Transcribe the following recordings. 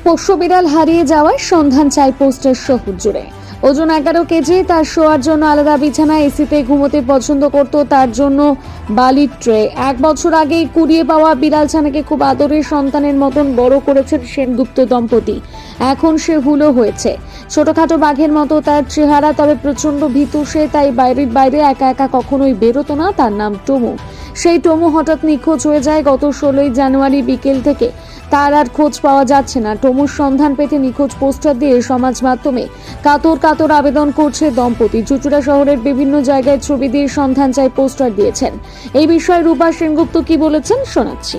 পোষ্য বিড়াল হারিয়ে যাওয়ার সন্ধান চাই পোস্টের শহর জুড়ে। ওজন 11 কেজি, তার শোয়ার জন্য আলাদা বিছানা, এসিতে ঘুমোতে পছন্দ করত, তার জন্য বালির ট্রে। 1 বছর আগেই কুড়িয়ে পাওয়া বিড়াল ছানাকে খুব আদরের সন্তানের মতন বড় করেছেন সেনগুপ্ত দম্পতি। এখন সে হুলো হয়েছে, ছোটখাটো বাঘের মতো তার চেহারা, তবে প্রচন্ড ভীতু সে, তাই বাইরে বাইরে একা একা কখনোই বেরোতো না। তার নাম টমু। সেই টমু হঠাৎ নিখোঁজ হয়ে যায় গত 16ই জানুয়ারি বিকেল থেকে। তার আর খোঁজ পাওয়া যাচ্ছে না। টমুর সন্ধান পেতে নিখোঁজ পোস্টার দিয়ে সমাজ মাধ্যমে কাতর কাতর আবেদন করছে দম্পতি। চুঁচুড়া শহরের বিভিন্ন জায়গায় ছবি দিয়ে সন্ধান চাই পোস্টার দিয়েছেন। এই বিষয়ে রূপা সেনগুপ্ত কি বলেছেন শোনাচ্ছি।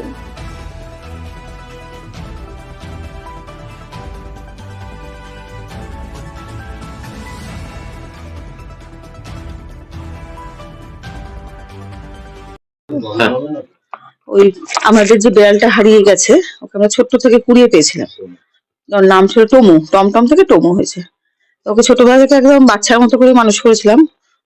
ওই আমাদের যে বিড়ালটা হারিয়ে গেছে, ওকে আমরা ছোট্ট থেকে কুড়িয়ে পেয়েছিলাম। ওর নাম ছিল টমু, টমটম থেকে টমু হয়েছে। তো ওকে ছোটবেলা থেকে একদম বাচ্চার মতো করে মানুষ করেছিলাম।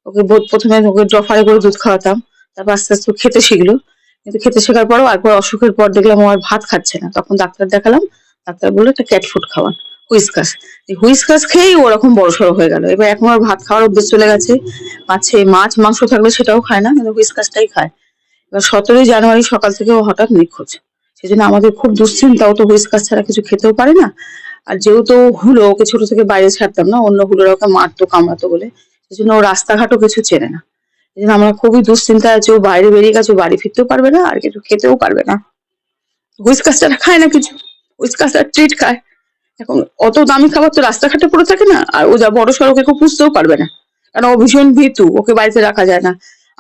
ওকে প্রথমে ওকে ড্রফারে করে দুধ খাওয়াতাম, তারপর আস্তে আস্তে খেতে শিখলো। কিন্তু খেতে শেখার পরও একবার অসুখের পর দেখলাম ও আর ভাত খাচ্ছে না। তখন ডাক্তার দেখালাম, ডাক্তার বললো একটা ক্যাট ফুড খাওয়ান, হুইসকাস। হুইসকাস খেয়েই ওরকম বড়সড় হয়ে গেল। এবার এখন আর ভাত খাওয়ার অভ্যেস চলে গেছে। মাছ মাংস থাকলে সেটাও খায় না, কিন্তু হুইসকাসটাই খায়। এবার 17ই জানুয়ারি সকাল থেকে ও হঠাৎ নিখোঁজ। সেজন্য আমাদের খুব দুশ্চিন্তা। ও তো হুইসকাস ছাড়া কিছু খেতেও পারে না। আর যেহেতু হুলো, ওকে ছোট থেকে বাইরে ছাড়তাম না, অন্য হুলোরা ওকে মারতো কামড়াতো বলে। সেজন্য ও রাস্তাঘাটও কিছু চেনে না। সেজন্য আমরা খুবই দুশ্চিন্তায় আছি। ও বাইরে বেরিয়ে গেছে, ও বাড়ি ফিরতেও পারবে না, আর কিছু খেতেও পারবে না। হুইসকাস ছাড়া খায় না কিছু। হুইসকাস আর ট্রিট খায়। এখন অত দামি খাবার তো রাস্তাঘাটে পড়ে থাকে না, আর ও যা বড় সড়ো, ওকে কেউ পুষতেও পারবে না, কারণ ও ভীষণ ভীতু। ওকে বাড়িতে রাখা যায় না।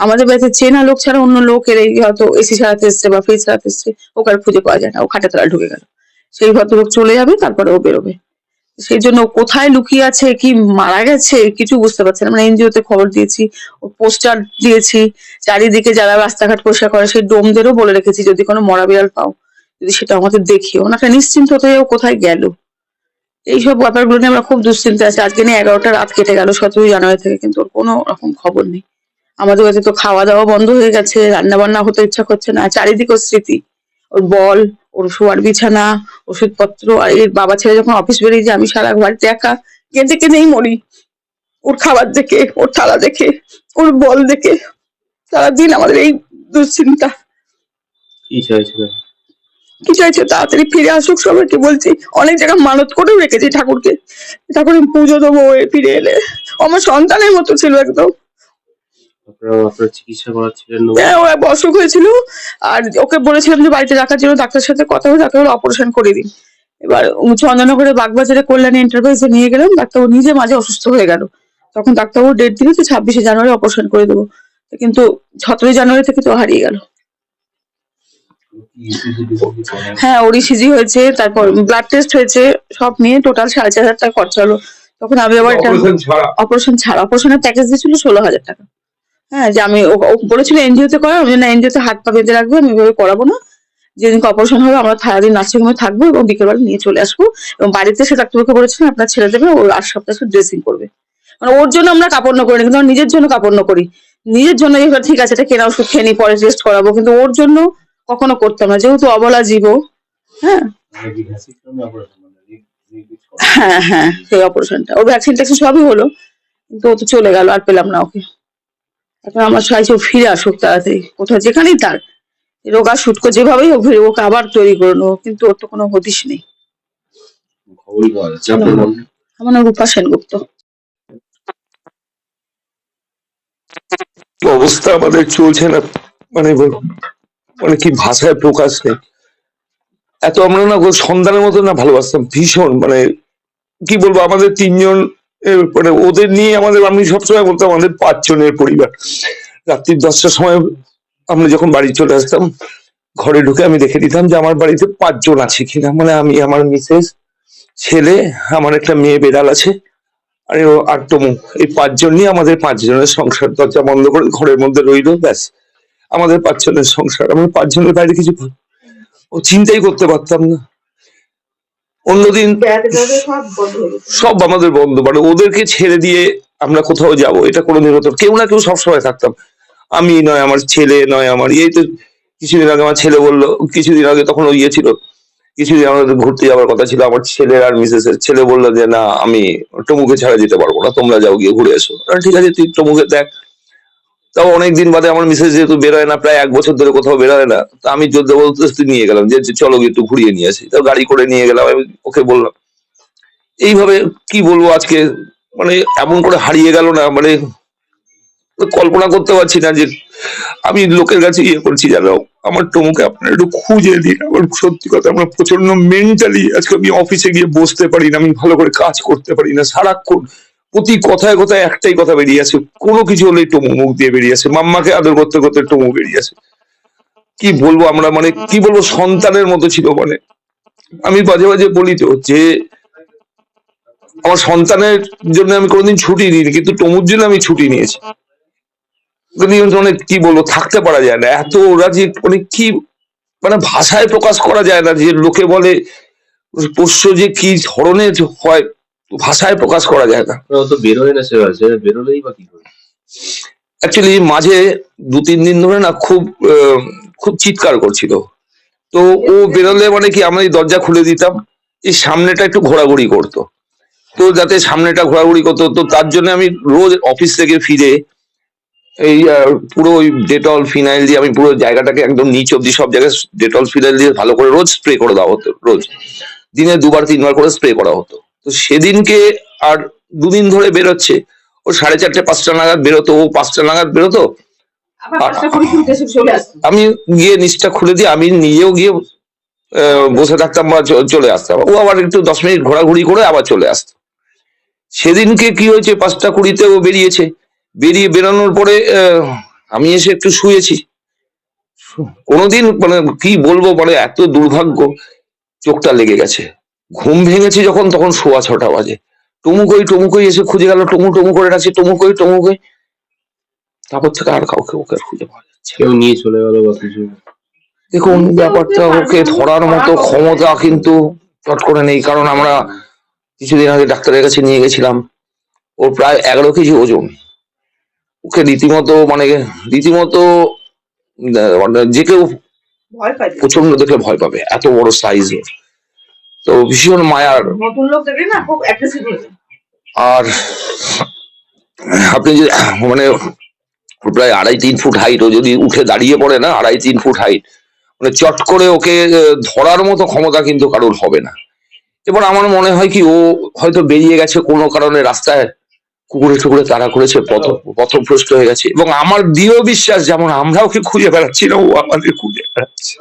আমাদের বাড়িতে চেনা লোক ছাড়া অন্য লোকের এই হয়তো এসি সারাতে এসছে বা ফ্রিজ সারাতে এসছে, ওকে আর খুঁজে পাওয়া যায় না। ও খাটের তলায় ঢুকে গেল। সেই ভদ্রলোক চলে যাবে, তারপরে ও বেরোবে। সেই জন্য ও কোথায় লুকিয়ে আছে, কি মারা গেছে, কিছু বুঝতে পারছি না। আমরা এনজিও তে খবর দিয়েছি, ও পোস্টার দিয়েছি, চারিদিকে যারা রাস্তাঘাট পরিষ্কার করে সেই ডোমদেরও বলে রেখেছি, যদি কোনো মরা বিড়াল পাও, যদি সেটা আমাদের দেখিও। ওনাকে নিশ্চিন্ত হতে ও কোথায় গেল। এইসব ব্যাপারগুলো নিয়ে আমরা খুব দুশ্চিন্তা আছি। আজকে নিয়ে 11টা রাত কেটে গেল 17ই জানুয়ারি থেকে, কিন্তু ওর কোনো রকম খবর নেই। আমাদের কাছে তো খাওয়া দাওয়া বন্ধ হয়ে গেছে, রান্না বান্না হতে ইচ্ছা করছে না। চারিদিকে ওর স্মৃতি, ওর বল, ওর শোয়ার বিছানা, ওষুধপত্র। আর এর বাবা ছেলে যখন অফিস বেরিয়ে যায়, আমি সারা বাড়িতে একা কেঁদে কেঁদেই মরি। ওর খাবার দেখে, ওর থালা দেখে, ওর বল দেখে সারাদিন আমাদের এই দুশ্চিন্তা। কি চাইছে? তাড়াতাড়ি ফিরে আসুক সবাইকে বলছি। অনেক জায়গায় মানত করেও রেখেছি ঠাকুরকে, ঠাকুর পুজো দেবো ফিরে এলে। আমার সন্তানের মতো ছিল একদম। চিকিৎসা করাচ্ছিলেন? হ্যাঁ, ও এক অসুখ হয়েছিল, আর ওকে বলেছিলাম যে বাড়িতে রাখার জন্য। ডাক্তারের সাথে কথা হয়ে তাকে অপারেশন করে দিন। এবার চন্দননগরে বাগবাজারে কল্যাণী এন্টারপ্রাইজে নিয়ে গেলাম। ডাক্তার নিজে মাঝে অসুস্থ হয়ে গেল। তখন ডাক্তারবাবু ডেট দিল যে 26শে জানুয়ারি অপারেশন করে দেবো। কিন্তু 17ই জানুয়ারি থেকে তো হারিয়ে গেল। হ্যাঁ, ওর ইসিজি হয়েছে, তারপর ব্লাড টেস্ট হয়েছে, সব নিয়ে টোটাল 4,500 টাকা খরচা হলো। তখন আমি আবার অপারেশন ছাড়া অপারেশনের প্যাকেজ দিয়েছিল 16,000 টাকা। হ্যাঁ, যে আমি ও বলেছিল এনজিও তে করার, আমি না এনজিও তে হাত পা বেঁধে রাখবে, আমি এভাবে করাবো না। যেদিন অপারেশন হবে আমরা সারাদিন নার্সিংহোমে থাকবো এবং বিকেলবেলা নিয়ে চলে আসবো। এবং বাড়িতে সে ডাক্তারবাবুকে বলেছিলেন আপনার ছেলে দেবে, ও 8 সপ্তাহ ড্রেসিং করবে। মানে ওর জন্য আমরা কাপড় করি না, কিন্তু নিজের জন্য কাপড় করি। নিজের জন্য এবার ঠিক আছে, এটা কেনা ওষুধ খেয়ে নি, পরে টেস্ট করাবো, কিন্তু ওর জন্য কখনো করতাম না, যেহেতু অবলা জীব। হ্যাঁ হ্যাঁ হ্যাঁ, সেই অপারেশনটা, ওর ভ্যাকসিন ট্যাকসিন সবই হলো, কিন্তু ও তো চলে গেল, আর পেলাম না ওকে। এখন আমার চাইছে ও ফিরে আসুক তাড়াতাড়ি, কোথাও যেখানেই তার রোগা শুটকো যেভাবেই হোক, ওকে আবার তৈরি করে নেবো, কিন্তু ওর তো কোনো হদিশ নেই। আমার নাম রূপা সেনগুপ্ত। অবস্থা আমাদের চলছে না, মানে মানে কি ভাষায় প্রকাশ নেই। এত আমরা না সন্তানের মতো না ভালোবাসতাম ভীষণ। মানে কি বলবো, আমাদের 3জন, মানে ওদের নিয়ে আমাদের, আমি সবসময় বলতাম আমাদের 5 জনের পরিবার। রাত্রি 10টার সময় আমরা যখন বাড়ি চলে আসতাম, ঘরে ঢুকে আমি দেখে দিতাম যে আমার বাড়িতে 5 জন আছে কিনা। মানে আমি, আমার মিসেস, ছেলে, আমার একটা মেয়ে বেড়াল আছে, আর টমু। এই 5 জন নিয়ে আমাদের 5 জনের সংসার। দরজা বন্ধ করে ঘরের মধ্যে রইলো, ব্যাস আমাদের 5 জনের সংসার। আমরা 5 জনের বাইরে কিছু ও চিন্তাই করতে পারতাম না। অন্যদিন সব আমাদের বন্ধ, মানে ওদেরকে ছেড়ে দিয়ে আমরা কোথাও যাব এটা কোনোদিন হতো। কেউ না কেউ সবসময় থাকতাম। আমি নয় আমার ছেলে, নয় আমার এই তো কিছুদিন আগে আমার ছেলে বললো, কিছুদিন আগে তখন ও ইয়ে ছিল, কিছুদিন আমাদের ঘুরতে যাওয়ার কথা ছিল, আমার ছেলের আর মিসেসের। ছেলে বললো যে না, আমি টমুকে ছাড়া যেতে পারবো না, তোমরা যাও, গিয়ে ঘুরে এসো। ঠিক আছে, তুই টমুকে দেখ। তাও অনেকদিন বাদে আমার মিসেস যেহেতু বেরোয় না, প্রায় 1 বছর ধরে কোথাও বেরোয় না, তা আমি জোর জবরদস্তি নিয়ে গেলাম যে চলো গিয়ে একটু ঘুরিয়ে নিয়ে আসি। তো গাড়ি করে নিয়ে গেলাম, আমি ওকে বললাম। এইভাবে কি বলবো আজকে, মানে এমন করে হারিয়ে গেল না, মানে কল্পনা করতে পারছি না যে আমি লোকের কাছে ইয়ে করছি। জানো, আমার টমুকে আপনারা একটু খুঁজে দিন। আমার সত্যি কথা, আমার প্রচন্ড মেন্টালি আজকে আমি অফিসে গিয়ে বসতে পারি না, আমি ভালো করে কাজ করতে পারি না। সারাক্ষণ প্রতি কথায় কথায় একটাই কথা বেরিয়ে আসে, কোনো কিছু হলেই টমু মুখ দিয়ে বেরিয়ে আসে। মাম্মাকে আদর করতে করতে টমু বেরিয়ে আসে। কি বলবো, আমরা মানে কি বলবো, সন্তানের মতো ছিল। মানে আমি মাঝে মাঝে বলি তো যে আমার সন্তানের জন্য আমি কোনোদিন ছুটি নিইনি, কিন্তু টমুর জন্য আমি ছুটি নিয়েছি। মানে কি বলবো, থাকতে পারা যায় না। এত ওরা যে মানে কি, মানে ভাষায় প্রকাশ করা যায় না। যে লোকে বলে পোষ্য যে কি ধরনের হয়, ভাষায় প্রকাশ করা যায় না। ও তো বেরোয় না, সে বেরোলেই বা কি করে? অ্যাকচুয়ালি মাঝে 2-3 দিন ধরে না খুব চিৎকার করছিল। তো ও বেরোলে মানে কি, আমি দরজা খুলে দিতাম, এই সামনেটা একটু ঘোরাঘুরি করতো। তো যাতে সামনেটা ঘোরাঘুরি করতো, তো তার জন্য আমি রোজ অফিস থেকে ফিরে এই পুরো ওই ডেটল ফিনাইল দিয়ে আমি পুরো জায়গাটাকে একদম নিচ অব্দি সব জায়গায় ডেটল ফিনাইল দিয়ে ভালো করে রোজ স্প্রে করে দেওয়া হতো। রোজ দিনে 2-3 বার করে স্প্রে করা হতো। তো সেদিনকে আর 2 দিন ধরে বেরোচ্ছে, ও 4:30-5টা নাগাদ বেরোতো, ও 5টা নাগাদ বেরোতো। আমি গিয়ে নিচটা খুলে দিয়ে আমি নিজেও গিয়ে বসে থাকতাম বা চলে আসতাম। ও আবার একটু 10 মিনিট ঘোরাঘুরি করে আবার চলে আসতো। সেদিনকে কি হয়েছে, 5টা 20-তে ও বেরিয়েছে। বেরোনোর পরে আমি এসে একটু শুয়েছি। কোনোদিন মানে কি বলবো, মানে এত দুর্ভাগ্য, চোখটা লেগে গেছে। ঘুম ভেঙেছে যখন, তখন 6:15 বাজে। টমুকই এসে খুঁজে গেল, টমু টমু করে ডাকছে, টমুকই। তারপর থেকে আর কাউকে ওকে আর খুঁজে পাওয়া যাচ্ছে না। কেউ নিয়ে চলে গেল বা কিছু? দেখুন, ব্যাপারটা ওকে ধরার মতো ক্ষমতা কিন্তু চট করে নেই। কারণ আমরা কিছুদিন আগে ডাক্তারের কাছে নিয়ে গেছিলাম, ওর প্রায় 11 কেজি ওজন। ওকে রীতিমতো যে কেউ প্রচন্ড দেখলে ভয় পাবে, এত বড় সাইজ। তো ভীষণ মায়ার। নতুন লোক দেখলে না খুব অ্যাগ্রেসিভ হয়ে যায়। আর আপনি যে মানে প্রায় 2.5-3 ফুট হাইট, ও যদি উঠে দাঁড়িয়ে পড়ে না, 2.5-3 ফুট হাইট, মানে চট করে ওকে ধরার মতো ক্ষমতা কিন্তু কারোর হবে না। এবার আমার মনে হয় কি, ও হয়তো বেরিয়ে গেছে কোনো কারণে, রাস্তায় কুকুরে টুকুরে তাড়া করেছে, পথভ্রষ্ট হয়ে গেছে। এবং আমার দৃঢ় বিশ্বাস, যেমন আমরা ওকে খুঁজে বেড়াচ্ছি না, ও আমাদের খুঁজে বেড়াচ্ছে।